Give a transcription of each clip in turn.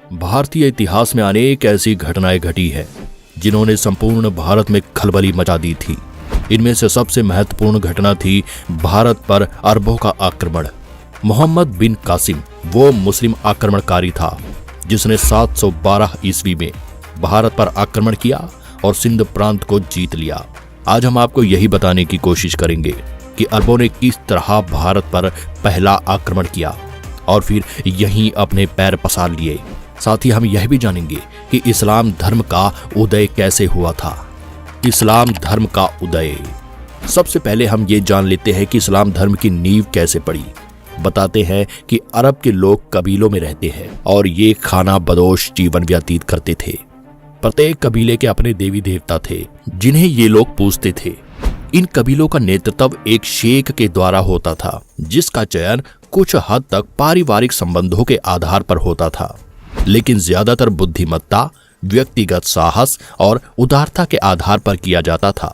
भारतीय इतिहास में अनेक ऐसी घटनाएं घटी हैं जिन्होंने संपूर्ण भारत में खलबली मचा दी थी। इनमें से सबसे महत्वपूर्ण घटना थी भारत पर अरबों का आक्रमण। मोहम्मद बिन कासिम वो मुस्लिम आक्रमणकारी था जिसने 712 ईस्वी में भारत पर आक्रमण किया और सिंध प्रांत को जीत लिया। आज हम आपको यही बताने की कोशिश करेंगे कि अरबों ने किस तरह भारत पर पहला आक्रमण किया और फिर यहीं अपने पैर पसार लिए। साथ ही हम यह भी जानेंगे कि इस्लाम धर्म का उदय कैसे हुआ था। इस्लाम धर्म का उदय। सबसे पहले हम ये जान लेते हैं कि इस्लाम धर्म की नींव कैसे पड़ी। बताते हैं कि अरब के लोग कबीलों में रहते हैं और ये खाना बदोश जीवन व्यतीत करते थे। प्रत्येक कबीले के अपने देवी देवता थे जिन्हें ये लोग पूजते थे। इन कबीलों का नेतृत्व एक शेख के द्वारा होता था जिसका चयन कुछ हद तक पारिवारिक संबंधों के आधार पर होता था, लेकिन ज्यादातर बुद्धिमत्ता, व्यक्तिगत साहस और उदारता के आधार पर किया जाता था।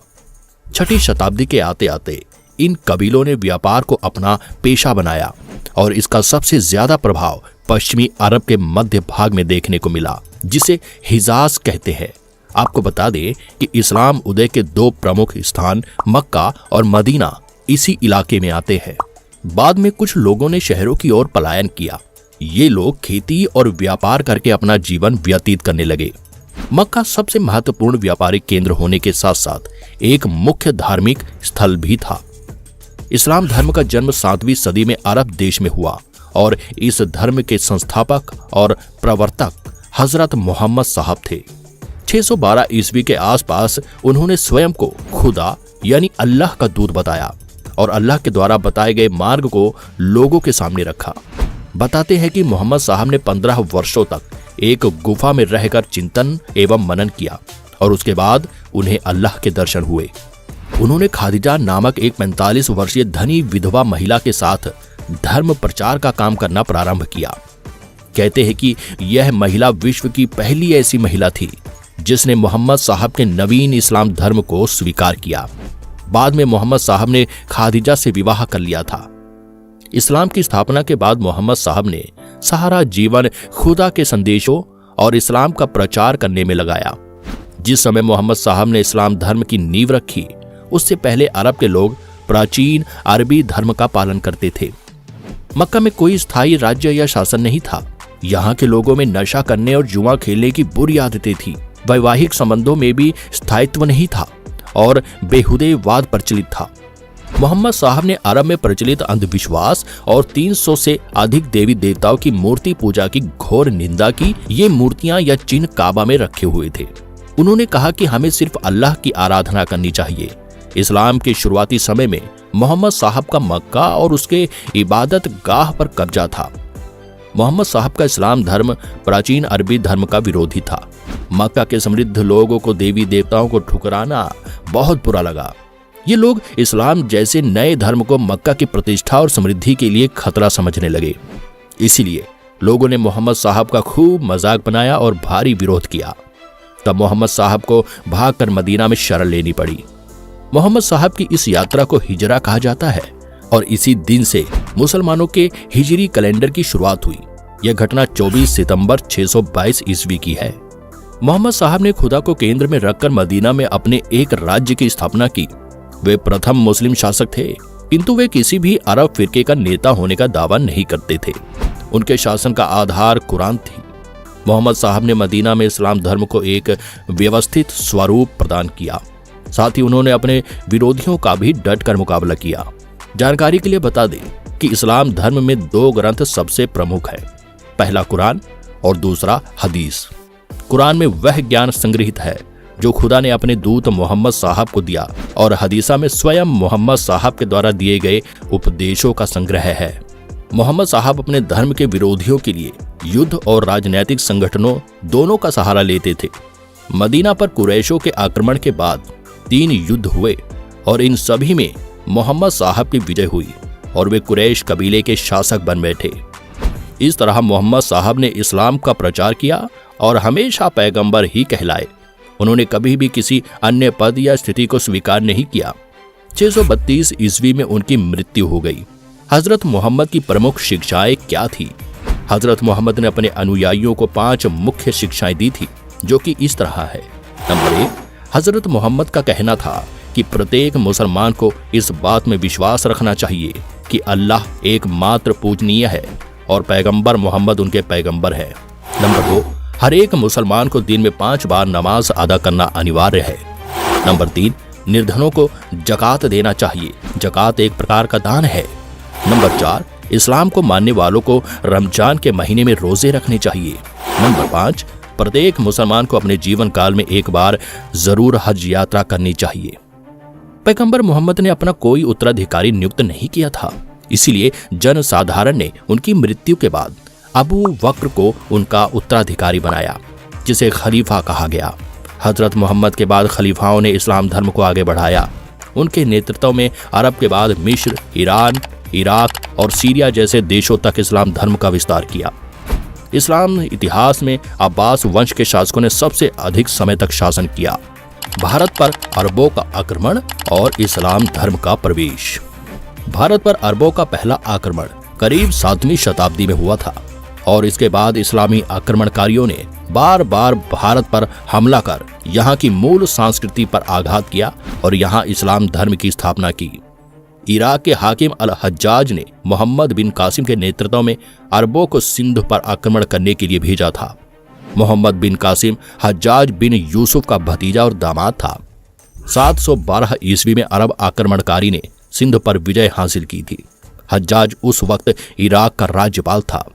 6ठी शताब्दी के आते आते इन कबीलों ने व्यापार को अपना पेशा बनाया और इसका सबसे ज्यादा प्रभाव पश्चिमी अरब के मध्य भाग में देखने को मिला जिसे हिजाज कहते हैं। आपको बता दें कि इस्लाम उदय के 2 प्रमुख स्थान मक्का और मदीना इसी इलाके में आते हैं। बाद में कुछ लोगों ने शहरों की ओर पलायन किया। ये लोग खेती और व्यापार करके अपना जीवन व्यतीत करने लगे। मक्का सबसे महत्वपूर्ण व्यापारिक केंद्र होने के साथ साथ एक मुख्य धार्मिक स्थल भी था। इस्लाम धर्म का जन्म 7वीं सदी में अरब देश में हुआ और इस धर्म के संस्थापक और प्रवर्तक हजरत मोहम्मद साहब थे। 612 ईस्वी के आसपास उन्होंने स्वयं को खुदा यानी अल्लाह का दूत बताया और अल्लाह के द्वारा बताए गए मार्ग को लोगों के सामने रखा। बताते हैं कि मोहम्मद साहब ने 15 वर्षों तक एक गुफा में रहकर चिंतन एवं मनन किया और उसके बाद उन्हें अल्लाह के दर्शन हुए। उन्होंने खादिजा नामक एक 45 वर्षीय धनी विधवा महिला के साथ धर्म प्रचार का काम करना प्रारंभ किया। कहते हैं कि यह महिला विश्व की पहली ऐसी महिला थी जिसने मोहम्मद साहब के नवीन इस्लाम धर्म को स्वीकार किया। बाद में मोहम्मद साहब ने खादिजा से विवाह कर लिया था। इस्लाम की स्थापना के बाद मोहम्मद साहब ने सारा जीवन खुदा के संदेशों और इस्लाम का प्रचार करने में लगाया। जिस समय मोहम्मद साहब ने इस्लाम धर्म की नींव रखी उससे पहले अरब के लोग प्राचीन अरबी धर्म का पालन करते थे। मक्का में कोई स्थायी राज्य या शासन नहीं था। यहाँ के लोगों में नशा करने और जुआ खेलने की बुरी आदतें थी। वैवाहिक संबंधों में भी स्थायित्व नहीं था और बेहुदे वाद प्रचलित था। मोहम्मद साहब ने अरब में प्रचलित अंधविश्वास और 300 से अधिक देवी देवताओं की मूर्ति पूजा की घोर निंदा की। ये मूर्तियां या चिन्ह काबा में रखे हुए थे। उन्होंने कहा कि हमें सिर्फ अल्लाह की आराधना करनी चाहिए। इस्लाम के शुरुआती समय में मोहम्मद साहब का मक्का और उसके इबादत गाह पर कब्जा था। मोहम्मद साहब का इस्लाम धर्म प्राचीन अरबी धर्म का विरोधी था। मक्का के समृद्ध लोगों को देवी देवताओं को ठुकराना बहुत बुरा लगा। ये लोग इस्लाम जैसे नए धर्म को मक्का की प्रतिष्ठा और समृद्धि के लिए खतरा समझने लगे। इसीलिए लोगों ने मोहम्मद साहब का खूब मजाक बनाया और भारी विरोध किया। तब मोहम्मद साहब को भागकर मदीना में शरण लेनी पड़ी। मोहम्मद साहब की इस यात्रा को हिजरा कहा जाता है और इसी दिन से मुसलमानों के हिजरी कैलेंडर की शुरुआत हुई। यह घटना 24 सितंबर 622 ईस्वी की है। मोहम्मद साहब ने खुदा को केंद्र में रखकर मदीना में अपने एक राज्य की स्थापना की। वे प्रथम मुस्लिम शासक थे, किंतु वे किसी भी अरब फिरके का नेता होने का दावा नहीं करते थे। उनके शासन का आधार कुरान थी। मोहम्मद साहब ने मदीना में इस्लाम धर्म को एक व्यवस्थित स्वरूप प्रदान किया। साथ ही उन्होंने अपने विरोधियों का भी डट कर मुकाबला किया। जानकारी के लिए बता दें कि इस्लाम धर्म में 2 ग्रंथ सबसे प्रमुख है। पहला कुरान और दूसरा हदीस। कुरान में वह ज्ञान संग्रहित है जो खुदा ने अपने दूत मोहम्मद साहब को दिया और हदीसा में स्वयं मोहम्मद साहब के द्वारा दिए गए उपदेशों का संग्रह है। मोहम्मद साहब अपने धर्म के विरोधियों के लिए युद्ध और राजनैतिक संगठनों दोनों का सहारा लेते थे। मदीना पर कुरैशों के आक्रमण के बाद 3 युद्ध हुए और इन सभी में मोहम्मद साहब की विजय हुई और वे कुरैश कबीले के शासक बन बैठे। इस तरह मोहम्मद साहब ने इस्लाम का प्रचार किया और हमेशा पैगंबर ही कहलाए। उन्होंने कभी भी किसी अन्य पद या स्थिति को स्वीकार नहीं किया। 632 ईस्वी में उनकी मृत्यु हो गई। हजरत मोहम्मद की प्रमुख शिक्षाएं क्या थी? हजरत मोहम्मद ने अपने अनुयायियों को 5 मुख्य शिक्षाएं दी थी, जो कि इस तरह है। नंबर 1, हजरत मोहम्मद का कहना था कि प्रत्येक मुसलमान को इस बात में विश्वास रखना चाहिए कि अल्लाह एकमात्र पूजनीय है और पैगंबर मोहम्मद उनके पैगंबर है। नंबर 2, हर एक मुसलमान को दिन में 5 बार नमाज अदा करना अनिवार्य है। नंबर 3, निर्धनों को जकात देना चाहिए, जकात एक प्रकार का दान है। नंबर 4, इस्लाम को मानने वालों को रमजान के महीने में रोजे रखने चाहिए। नंबर 5, प्रत्येक मुसलमान को अपने जीवन काल में एक बार जरूर हज यात्रा करनी चाहिए। पैगंबर मोहम्मद ने अपना कोई उत्तराधिकारी नियुक्त नहीं किया था, इसीलिए जनसाधारण ने उनकी मृत्यु के बाद अबू बकर को उनका उत्तराधिकारी बनाया, जिसे खलीफा कहा गया। हजरत मोहम्मद के बाद खलीफाओं ने इस्लाम धर्म को आगे बढ़ाया। उनके नेतृत्व में अरब के बाद मिस्र, ईरान, इराक और सीरिया जैसे देशों तक इस्लाम धर्म का विस्तार किया। इस्लाम इतिहास में अब्बास वंश के शासकों ने सबसे अधिक समय तक शासन किया। भारत पर अरबों का आक्रमण और इस्लाम धर्म का प्रवेश। भारत पर अरबों का पहला आक्रमण करीब 7वीं शताब्दी में हुआ था और इसके बाद इस्लामी आक्रमणकारियों ने बार बार भारत पर हमला कर यहाँ की मूल संस्कृति पर आघात किया और यहाँ इस्लाम धर्म की स्थापना की। इराक के हाकिम अल हज्जाज ने मोहम्मद बिन कासिम के नेतृत्व में अरबों को सिंध पर आक्रमण करने के लिए भेजा था। मोहम्मद बिन कासिम हज्जाज बिन यूसुफ का भतीजा और दामाद था। 712 ईस्वी में अरब आक्रमणकारी ने सिंध पर विजय हासिल की थी। हज्जाज उस वक्त इराक का राज्यपाल था।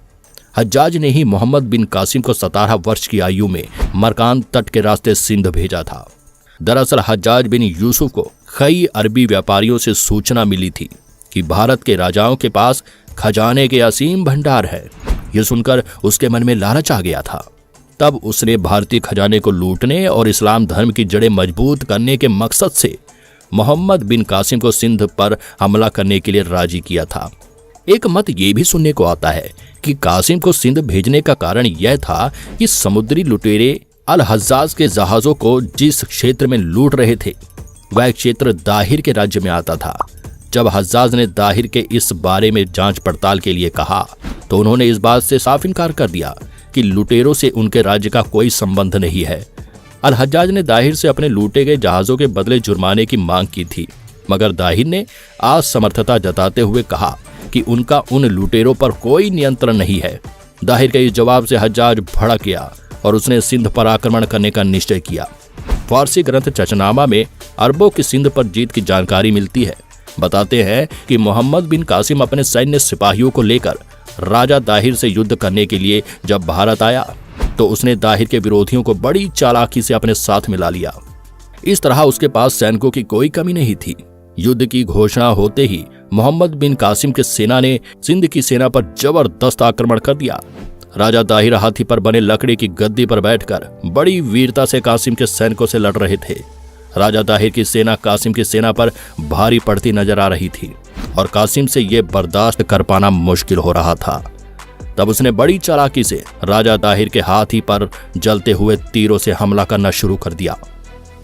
हज्जाज ने ही मोहम्मद बिन कासिम को 17 वर्ष की आयु में मरकान तट के रास्ते सिंध भेजा था। दरअसल हज्जाज बिन यूसुफ को कई अरबी व्यापारियों से सूचना मिली थी कि भारत के राजाओं के पास खजाने के असीम भंडार है। यह सुनकर उसके मन में लालच आ गया था। तब उसने भारतीय खजाने को लूटने और इस्लाम धर्म की जड़ें मजबूत करने के मकसद से मोहम्मद बिन कासिम को सिंध पर हमला करने के लिए राजी किया था। एक मत ये भी सुनने को आता है कि कासिम को सिंध भेजने का कारण यह था कि समुद्री लुटेरे अल हज्जाज के जहाजों को जिस क्षेत्र में लूट रहे थे वह क्षेत्र दाहिर के राज्य में आता था। जब हज्जाज ने दाहिर के इस बारे में जांच पड़ताल के लिए कहा तो उन्होंने इस बात से साफ इनकार कर दिया कि लुटेरों से उनके राज्य का कोई संबंध नहीं है। अल हज्जाज ने दाहिर से अपने लूटे गए जहाजों के बदले जुर्माने की मांग की थी, मगर दाहिर ने असमर्थता जताते हुए कहा कि उनका उन लुटेरों पर कोई नियंत्रण नहीं है। दाहिर के इस जवाब से हज्जाज भड़क गया और उसने सिंध पर आक्रमण करने का निश्चय किया। फारसी ग्रंथ चचनामा में अरबों की सिंध पर जीत की जानकारी मिलती है। बताते हैं कि मोहम्मद बिन कासिम अपने सैन्य सिपाहियों को लेकर राजा दाहिर से युद्ध करने के लिए जब भारत आया तो उसने दाहिर के विरोधियों को बड़ी चालाकी से अपने साथ मिला लिया। इस तरह उसके पास सैनिकों की कोई कमी नहीं थी। युद्ध की घोषणा होते ही मोहम्मद बिन कासिम के सेना ने सिंध की सेना पर जबरदस्त आक्रमण कर दिया। राजा दाहिर हाथी पर बने लकड़ी की गद्दी पर बैठकर बड़ी वीरता से कासिम के सैनिकों से लड़ रहे थे। राजा दाहिर की सेना कासिम की सेना पर भारी पड़ती नजर आ रही थी और कासिम से ये बर्दाश्त कर पाना मुश्किल हो रहा था। तब उसने बड़ी चालाकी से राजा दाहिर के हाथी पर जलते हुए तीरों से हमला करना शुरू कर दिया,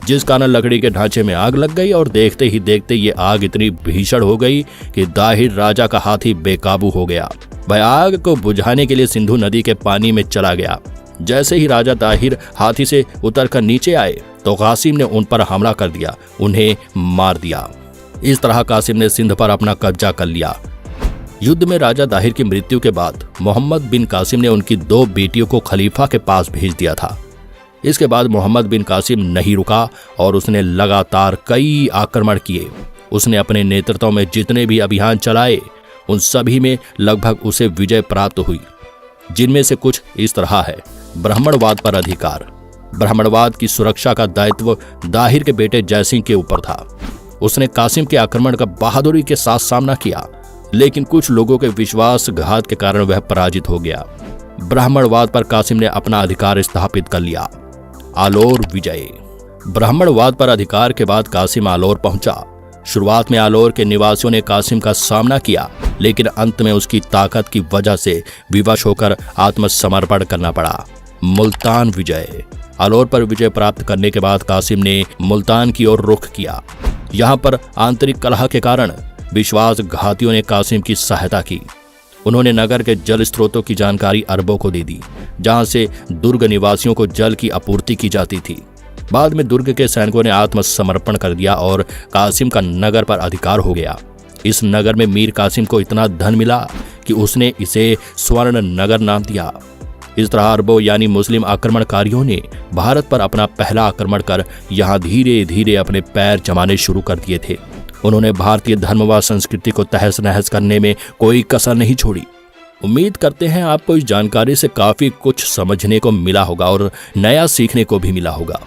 जिस कारण लकड़ी के ढांचे में आग लग गई और देखते ही देखते ये आग इतनी भीषण हो गई कि दाहिर राजा का हाथी बेकाबू हो गया। वह आग को बुझाने के लिए सिंधु नदी के पानी में चला गया। जैसे ही राजा दाहिर हाथी से उतरकर नीचे आए तो कासिम ने उन पर हमला कर दिया, उन्हें मार दिया। इस तरह कासिम ने सिंध पर अपना कब्जा कर लिया। युद्ध में राजा दाहिर की मृत्यु के बाद मोहम्मद बिन कासिम ने उनकी 2 बेटियों को खलीफा के पास भेज दिया था। इसके बाद मोहम्मद बिन कासिम नहीं रुका और उसने लगातार कई आक्रमण किए। उसने अपने नेतृत्व में जितने भी अभियान चलाए उन सभी में लगभग उसे विजय प्राप्त हुई, जिनमें से कुछ इस तरह है। ब्राह्मणवाद पर अधिकार। ब्राह्मणवाद की सुरक्षा का दायित्व दाहिर के बेटे जयसिंह के ऊपर था। उसने कासिम के आक्रमण का बहादुरी के साथ सामना किया, लेकिन कुछ लोगों के विश्वासघात के कारण वह पराजित हो गया। ब्राह्मणवाद पर कासिम ने अपना अधिकार स्थापित कर लिया। आलोर विजय। ब्राह्मणवाद पर अधिकार के बाद कासिम आलोर पहुंचा। शुरुआत में आलोर के निवासियों ने कासिम का सामना किया, लेकिन अंत में उसकी ताकत की वजह से विवश होकर आत्मसमर्पण करना पड़ा। मुल्तान विजय। आलोर पर विजय प्राप्त करने के बाद कासिम ने मुल्तान की ओर रुख किया। यहाँ पर आंतरिक कलह के कारण विश्वासघातियों ने कासिम की सहायता की। उन्होंने नगर के जल स्रोतों की जानकारी अरबों को दे दी, जहां से दुर्ग निवासियों को जल की आपूर्ति की जाती थी। बाद में दुर्ग के सैनिकों ने आत्मसमर्पण कर दिया और कासिम का नगर पर अधिकार हो गया। इस नगर में मीर कासिम को इतना धन मिला कि उसने इसे स्वर्ण नगर नाम दिया। इस तरह अरबों यानी मुस्लिम आक्रमणकारियों ने भारत पर अपना पहला आक्रमण कर यहाँ धीरे धीरे अपने पैर जमाने शुरू कर दिए थे। उन्होंने भारतीय धर्म व संस्कृति को तहस नहस करने में कोई कसर नहीं छोड़ी। उम्मीद करते हैं आपको इस जानकारी से काफी कुछ समझने को मिला होगा और नया सीखने को भी मिला होगा।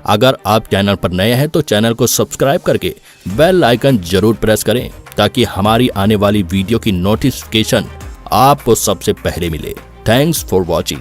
अगर आप चैनल पर नए हैं तो चैनल को सब्सक्राइब करके बेल आइकन जरूर प्रेस करें, ताकि हमारी आने वाली वीडियो की नोटिफिकेशन आपको सबसे पहले मिले। Thanks for watching.